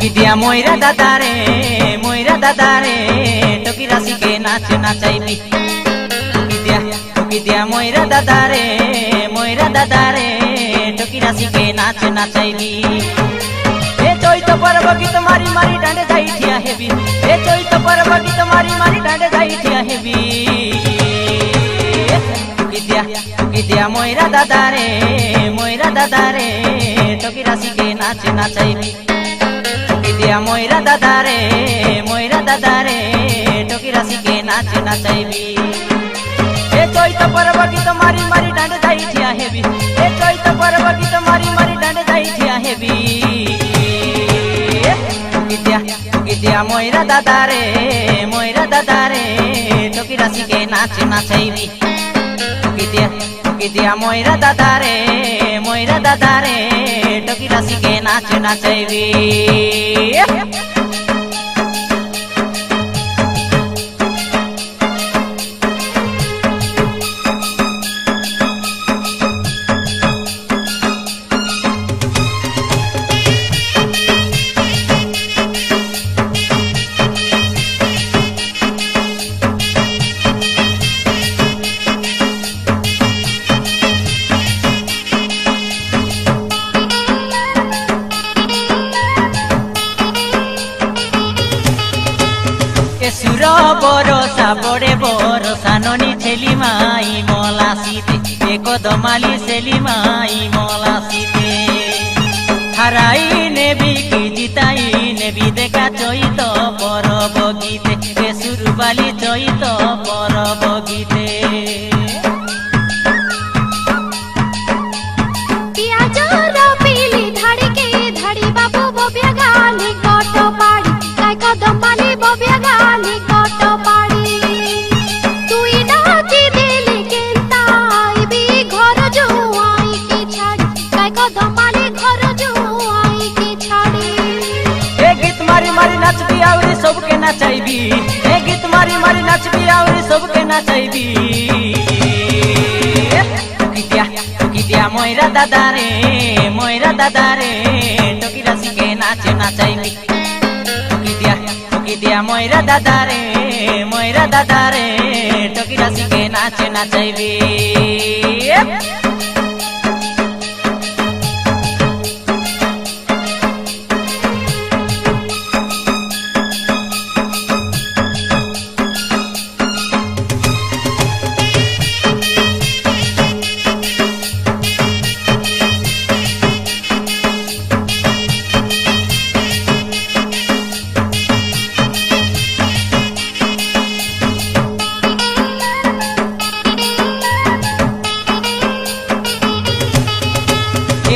টুকি দিয়া ময়রা দাদারে টকি রাশিকে নাচ নাচাইবি টুকি দিয়া ময়রা দাদারে টকি রাশিকে নাচ নাচাইবি এ চৈত পর্ব গীত মারি মারি ডাঁডে যাই ঠিয়া হেবি এ চৈত পর্ব গীত মারি মারি ডাঁডে যাই ঠিয়া হেবি টুকি দিয়া ময়রা দাদারে টকি রাশিকে নাচ নাচাইবি টুকি দিয়া ময়রা দাদারে টকি রাশিকে নাচ নাচাইবি এ চৈত পর্ব গীত মারি মারি ডাঁডে যাই ঠিয়া হেবি এ চৈত পর্ব গীত মারি মারি ডাঁডে যাই ঠিয়া হেবি টুকি দিয়া ময়রা দাদারে টকি রাশিকে নাচ নাচাইবি টুকি দিয়া ময়রা দাদারে টকি রাশিকে নাচ নাচাইবি সুর বরসা বড়ে বরসা ননি ছেলি মাই মলাসিতে একদমালি ছেলি মাই মলাসিতে হারাই নেবি কি জিতাই নেবি দেখা চৈত পরব গীতে সুরবালি চৈত পরব গীতে सबके नचाइबी ए गीत मारी मारी नचबी और सबके नचाइबी टुकी दिया मयरा दादारे टकी राशिके नाच नाचाइबी टुकी दिया मयरा दादारे टकी राशिके नाच नाचाइबी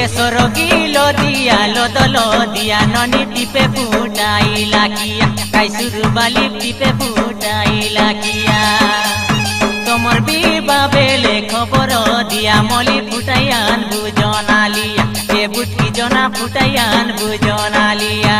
सरगिलो दिया ननी टिपे फुटाइला किया काइसुरु बाली टिपे फुटाइला किया तोमर बिबा बेले खबर दिया मली फुटाइयान बुजनालिया ए बुटकी जना फुटाइयान बुजनालिया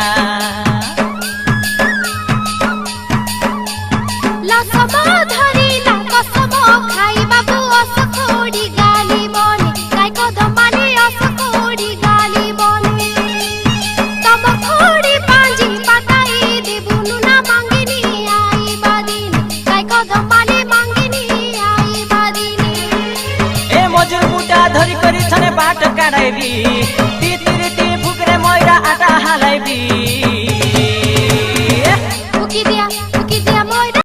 धरी करी छने बाट काढाइबी